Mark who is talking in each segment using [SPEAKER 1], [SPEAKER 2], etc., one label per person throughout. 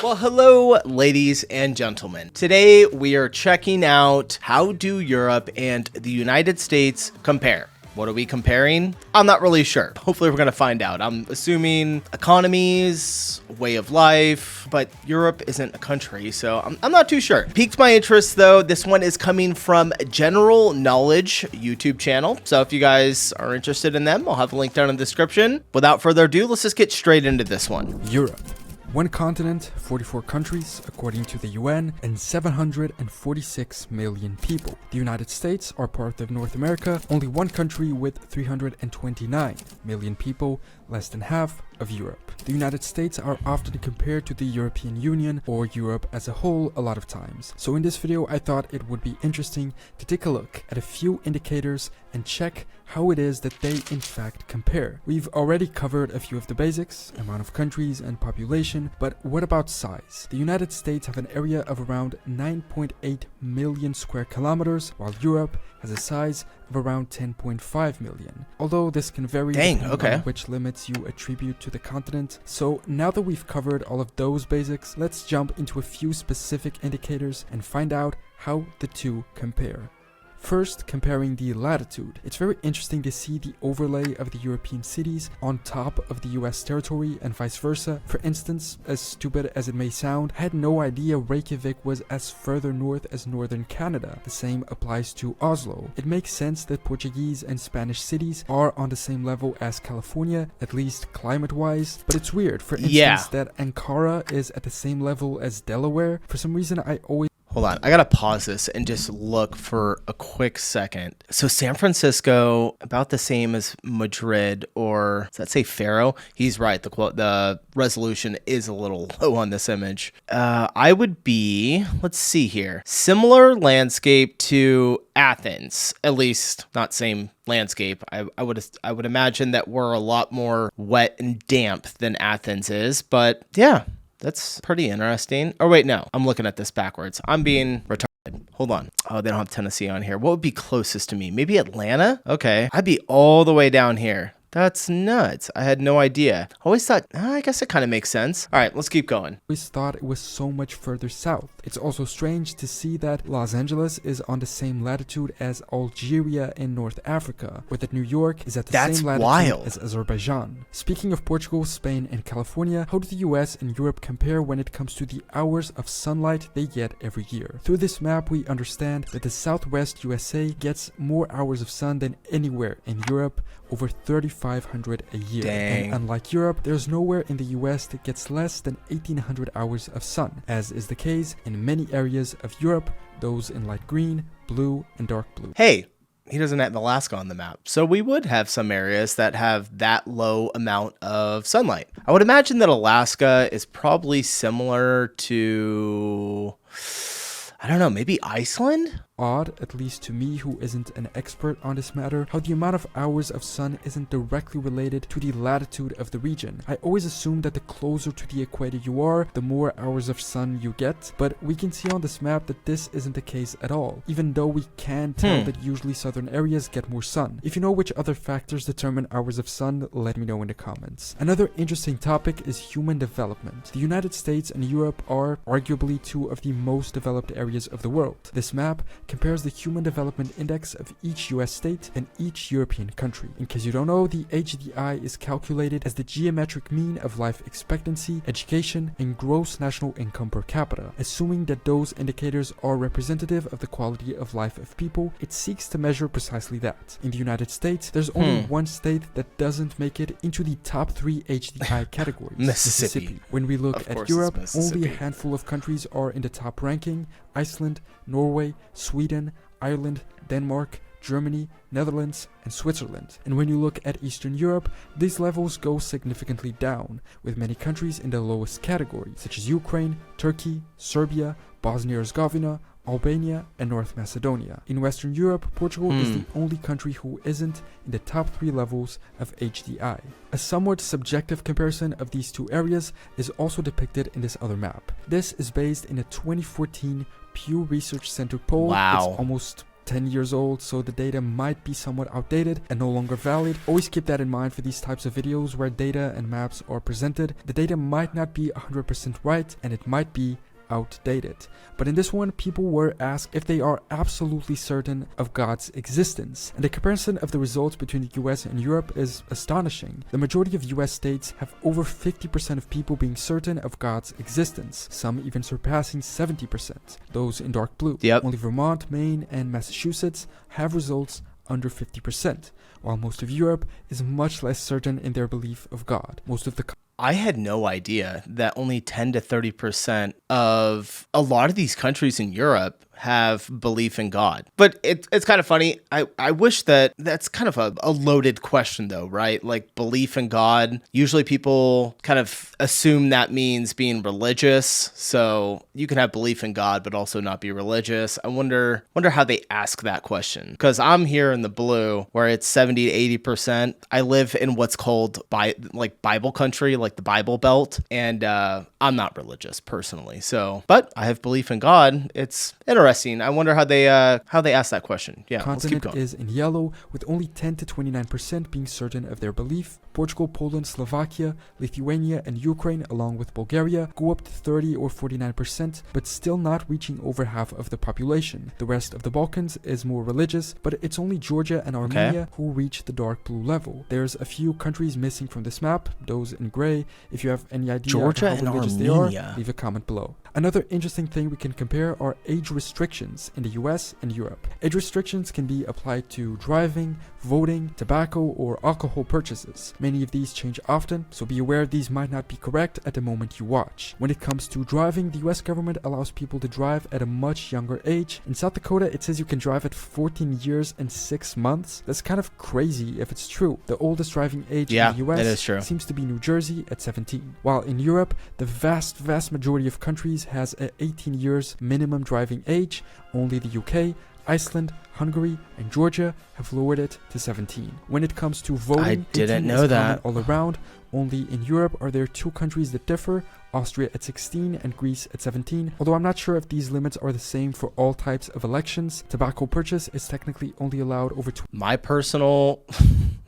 [SPEAKER 1] Well, hello, ladies and gentlemen. Today we are checking out how do Europe and the United States compare. What are we comparing? I'm not really sure. Hopefully we're going to find out. I'm assuming economies, way of life, but Europe isn't a country, so I'm not too sure. Piqued my interest though. This one is coming from General Knowledge YouTube channel. So if you guys are interested in them, I'll have a link down in the description. Without further ado, let's just get straight into this one.
[SPEAKER 2] Europe. One continent, 44 countries, according to the UN, and 746 million people. The United States are part of North America, only one country with 329 million people, less than half of Europe. The United States are often compared to the European Union or Europe as a whole a lot of times. So in this video, I thought it would be interesting to take a look at a few indicators and check how it is that they in fact compare. We've already covered a few of the basics, amount of countries and population, but what about size? The United States have an area of around 9.8 million square kilometers, while Europe has a size of around 10.5 million. Although this can vary depending on which limits you attribute to the continent. So now that we've covered all of those basics, let's jump into a few specific indicators and find out how the two compare. First, comparing the latitude. It's very interesting to see the overlay of the European cities on top of the US territory and vice versa. For instance, as stupid as it may sound, I had no idea Reykjavik was as further north as northern Canada. The same applies to Oslo. It makes sense that Portuguese and Spanish cities are on the same level as California, at least climate-wise, but it's weird, for instance, that Ankara is at the same level as Delaware. For some reason, I always...
[SPEAKER 1] Hold on, I gotta pause this and just look for a quick second. So San Francisco, about the same as Madrid, or does that say Faro? He's right, the resolution is a little low on this image. I would be, let's see here, similar landscape to Athens, at least not same landscape. I would imagine that we're a lot more wet and damp than Athens is, but yeah. That's pretty interesting. Oh, wait, no. I'm looking at this backwards. I'm being retarded. Hold on. Oh, they don't have Tennessee on here. What would be closest to me? Maybe Atlanta? Okay. I'd be all the way down here. That's nuts. I had no idea. Always thought, I guess it kind of makes sense. All right, let's keep going.
[SPEAKER 2] Always thought it was so much further south. It's also strange to see that Los Angeles is on the same latitude as Algeria in North Africa, or that New York is at the same latitude as Azerbaijan. Speaking of Portugal, Spain, and California, how do the US and Europe compare when it comes to the hours of sunlight they get every year? Through this map, we understand that the Southwest USA gets more hours of sun than anywhere in Europe, over 3,500 a year.
[SPEAKER 1] Dang.
[SPEAKER 2] And unlike Europe, there's nowhere in the US that gets less than 1,800 hours of sun, as is the case in many areas of Europe, those in light green, blue, and dark blue.
[SPEAKER 1] Hey, he doesn't have Alaska on the map, so we would have some areas that have that low amount of sunlight. I would imagine that Alaska is probably similar to, I don't know, maybe Iceland?
[SPEAKER 2] Odd, at least to me who isn't an expert on this matter, how the amount of hours of sun isn't directly related to the latitude of the region. I always assume that the closer to the equator you are, the more hours of sun you get, but we can see on this map that this isn't the case at all, even though we can tell that usually southern areas get more sun. If you know which other factors determine hours of sun, let me know in the comments. Another interesting topic is human development. The United States and Europe are arguably two of the most developed areas of the world. This map compares the Human Development Index of each US state and each European country. In case you don't know, the HDI is calculated as the geometric mean of life expectancy, education, and gross national income per capita. Assuming that those indicators are representative of the quality of life of people, it seeks to measure precisely that. In the United States, there's only one state that doesn't make it into the top 3 HDI categories.
[SPEAKER 1] Mississippi.
[SPEAKER 2] When we look at Europe, only a handful of countries are in the top ranking: Iceland, Norway, Sweden, Ireland, Denmark, Germany, Netherlands, and Switzerland. And when you look at Eastern Europe, these levels go significantly down, with many countries in the lowest category, such as Ukraine, Turkey, Serbia, Bosnia-Herzegovina, Albania, and North Macedonia. In Western Europe, Portugal is the only country who isn't in the top 3 levels of HDI. A somewhat subjective comparison of these two areas is also depicted in this other map. This is based in a 2014 Pew Research Center poll. It's almost 10 years old, so the data might be somewhat outdated and no longer valid. Always keep that in mind for these types of videos where data and maps are presented. The data might not be 100% right and it might be outdated. But in this one, people were asked if they are absolutely certain of God's existence. And the comparison of the results between the US and Europe is astonishing. The majority of US states have over 50% of people being certain of God's existence, some even surpassing 70%. Those in dark blue.
[SPEAKER 1] Yep.
[SPEAKER 2] Only Vermont, Maine, and Massachusetts have results under 50%, while most of Europe is much less certain in their belief of God. Most of the
[SPEAKER 1] I had no idea that only 10 to 30% of a lot of these countries in Europe have belief in God. But it's kind of funny. I wish that's kind of a loaded question though, right? Like belief in God. Usually people kind of assume that means being religious. So you can have belief in God, but also not be religious. I wonder how they ask that question. Because I'm here in the blue where it's 70 to 80%. I live in what's called Bible country, like the Bible Belt. And I'm not religious personally. So, but I have belief in God. It's interesting. I wonder how they ask that question. Yeah, let's keep
[SPEAKER 2] continent
[SPEAKER 1] going.
[SPEAKER 2] is in yellow, with only 10 to 29% being certain of their belief. Portugal, Poland, Slovakia, Lithuania, and Ukraine, along with Bulgaria, go up to 30 or 49%, but still not reaching over half of the population. The rest of the Balkans is more religious, but it's only Georgia and Armenia who reach the dark blue level. There's a few countries missing from this map, those in gray. If you have any idea
[SPEAKER 1] Georgia
[SPEAKER 2] how
[SPEAKER 1] and
[SPEAKER 2] religious
[SPEAKER 1] Armenia.
[SPEAKER 2] they are, leave a comment below. Another interesting thing we can compare are age restrictions in the US and Europe. Age restrictions can be applied to driving, voting, tobacco, or alcohol purchases. Many of these change often, so be aware these might not be correct at the moment you watch. When it comes to driving, the US government allows people to drive at a much younger age. In South Dakota, it says you can drive at 14 years and 6 months. That's kind of crazy if it's true. The oldest driving age in the US
[SPEAKER 1] that is true.
[SPEAKER 2] seems to be New Jersey at 17. While in Europe, the vast majority of countries has a 18 years minimum driving age. Only the UK, Iceland, Hungary, and Georgia have lowered it to 17. When it comes to voting,
[SPEAKER 1] I didn't
[SPEAKER 2] 18
[SPEAKER 1] know
[SPEAKER 2] is
[SPEAKER 1] that.
[SPEAKER 2] common all around. Only in Europe are there two countries that differ, Austria at 16 and Greece at 17. Although I'm not sure if these limits are the same for all types of elections. Tobacco purchase is technically only allowed over
[SPEAKER 1] My personal...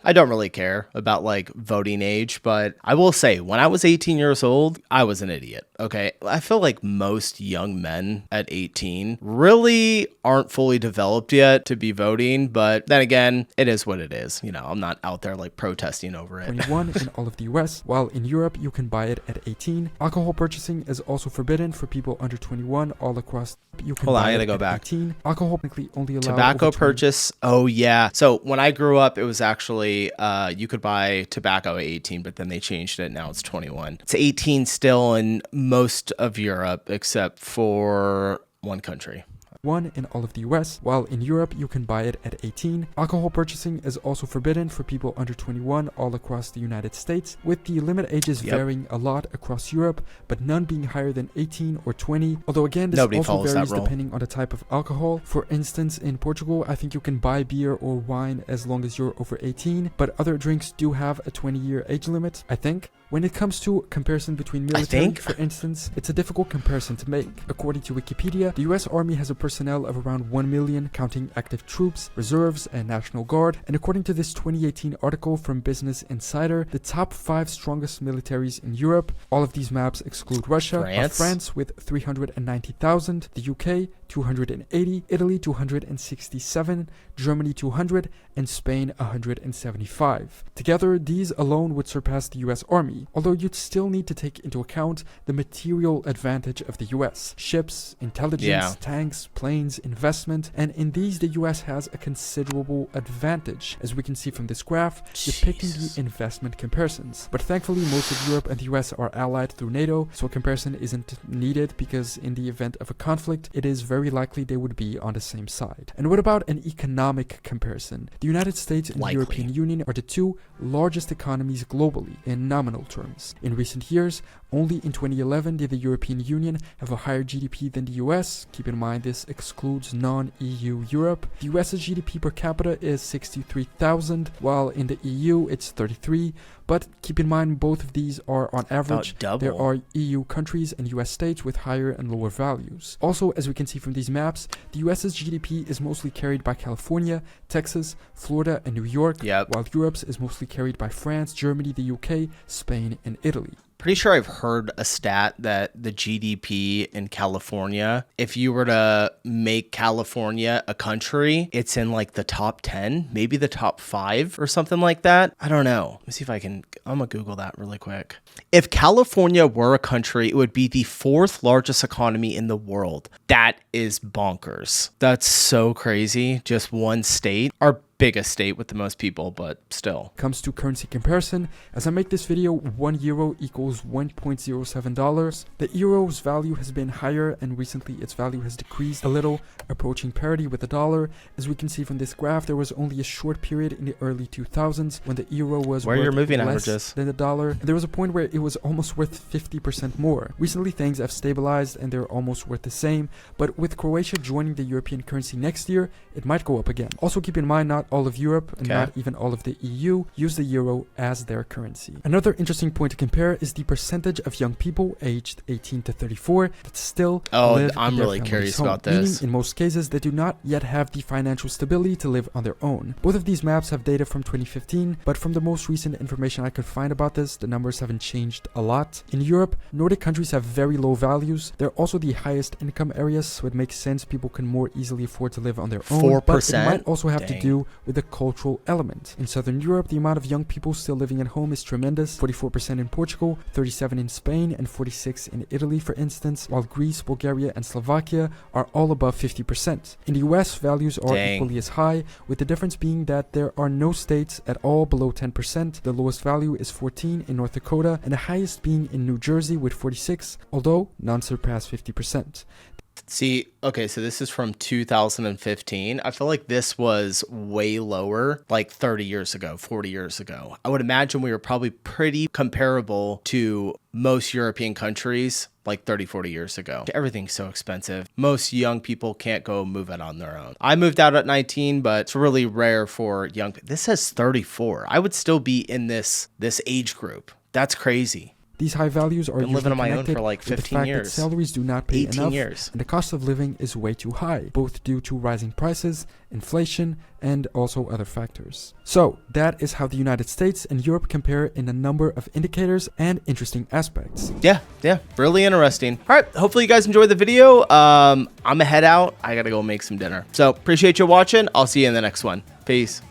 [SPEAKER 1] I don't really care about like voting age, but I will say when I was 18 years old, I was an idiot. Okay. I feel like most young men at 18 really aren't fully developed yet to be voting, but then again, it is what it is. You know, I'm not out there like protesting over it.
[SPEAKER 2] 21 in all of the US, while in Europe you can buy it at 18. Alcohol purchasing is also forbidden for people under 21 all across. You can
[SPEAKER 1] Hold on,
[SPEAKER 2] buy
[SPEAKER 1] I gotta
[SPEAKER 2] it
[SPEAKER 1] go
[SPEAKER 2] at
[SPEAKER 1] back.
[SPEAKER 2] 18. Alcohol technically only allowed
[SPEAKER 1] Tobacco
[SPEAKER 2] over 20.
[SPEAKER 1] purchase. Oh yeah. So when I grew up, it was actually you could buy tobacco at 18, but then they changed it. Now it's 21. It's 18 still in most of Europe except for one country.
[SPEAKER 2] 1 in all of the US, while in Europe you can buy it at 18. Alcohol purchasing is also forbidden for people under 21 all across the United States, with the limit ages varying a lot across Europe, but none being higher than 18 or 20. Although again, this
[SPEAKER 1] Nobody
[SPEAKER 2] also
[SPEAKER 1] follows that
[SPEAKER 2] varies
[SPEAKER 1] rule.
[SPEAKER 2] depending on the type of alcohol. For instance, in Portugal, I think you can buy beer or wine as long as you're over 18, but other drinks do have a 20-year age limit, I think. When it comes to comparison between military, for instance, it's a difficult comparison to make. According to Wikipedia, the US Army has a personnel of around 1 million, counting active troops, reserves, and National Guard. And according to this 2018 article from Business Insider, the top 5 strongest militaries in Europe, all of these maps exclude Russia, are France with 390,000, the UK 280, Italy 267, Germany 200, and Spain 175. Together, these alone would surpass the US Army, although you'd still need to take into account the material advantage of the US. Ships, intelligence, tanks, planes, investment, and in these the US has a considerable advantage, as we can see from this graph, depicting the investment comparisons. But thankfully, most of Europe and the US are allied through NATO, so a comparison isn't needed, because in the event of a conflict, it is very likely they would be on the same side. And what about an economic comparison? The United States and the European Union are the two largest economies globally in nominal terms. In recent years, only in 2011 did the European Union have a higher GDP than the US. Keep in mind this excludes non-EU Europe. The US's GDP per capita is 63,000, while in the EU it's 33. But keep in mind, both of these are on average. There are EU countries and US states with higher and lower values. Also, as we can see from these maps, the US's GDP is mostly carried by California, Texas, Florida, and New York, while Europe's is mostly carried by France, Germany, the UK, Spain, and Italy.
[SPEAKER 1] Pretty sure I've heard a stat that the GDP in California, if you were to make California a country, it's in like the top 10, maybe the top 5 or something like that. I don't know. Let me see if I'm gonna Google that really quick. If California were a country, it would be the 4th largest economy in the world. That is bonkers. That's so crazy. Just one state. Our biggest state with the most people, but still.
[SPEAKER 2] Comes to currency comparison, as I make this video, 1 euro equals $1.07. The euro's value has been higher, and recently its value has decreased a little, approaching parity with the dollar. As we can see from this graph, there was only a short period in the early 2000s when the euro was worth less than the dollar. And there was a point where it was almost worth 50% more. Recently, things have stabilized and they're almost worth the same, but with Croatia joining the European currency next year, it might go up again. Also keep in mind, not all of Europe and not even all of the EU use the euro as their currency. Another interesting point to compare is the percentage of young people aged 18 to 34 that still live
[SPEAKER 1] I'm
[SPEAKER 2] in their
[SPEAKER 1] really curious
[SPEAKER 2] home,
[SPEAKER 1] about this.
[SPEAKER 2] meaning in most cases they do not yet have the financial stability to live on their own. Both of these maps have data from 2015, but from the most recent information I could find about this, the numbers haven't changed a lot. In Europe, Nordic countries have very low values. They're also the highest income areas, so it makes sense people can more easily afford to live on their own.
[SPEAKER 1] 4%?
[SPEAKER 2] But it might also have to do with the cultural element. In Southern Europe, the amount of young people still living at home is tremendous. 44% in Portugal, 37% in Spain, and 46% in Italy, for instance, while Greece, Bulgaria, and Slovakia are all above 50%. In the US, values are equally as high, with the difference being that there are no states at all below 10%. The lowest value is 14 in North Dakota, and the highest being in New Jersey with 46, although none surpass 50%.
[SPEAKER 1] See, okay, so this is from 2015. I feel like this was way lower, like 30 years ago, 40 years ago. I would imagine we were probably pretty comparable to most European countries like 30, 40 years ago. Everything's so expensive. Most young people can't go move out on their own. I moved out at 19, but it's really rare for young people. This says 34. I would still be in this age group. That's crazy.
[SPEAKER 2] These high values are
[SPEAKER 1] living on my own for like 15
[SPEAKER 2] with the fact
[SPEAKER 1] years.
[SPEAKER 2] That salaries do not pay
[SPEAKER 1] 18
[SPEAKER 2] enough,
[SPEAKER 1] years.
[SPEAKER 2] and the cost of living is way too high, both due to rising prices, inflation, and also other factors. So that is how the United States and Europe compare in a number of indicators and interesting aspects.
[SPEAKER 1] Yeah, really interesting. All right, hopefully you guys enjoyed the video. I'm gonna head out. I gotta go make some dinner. So appreciate you watching. I'll see you in the next one. Peace.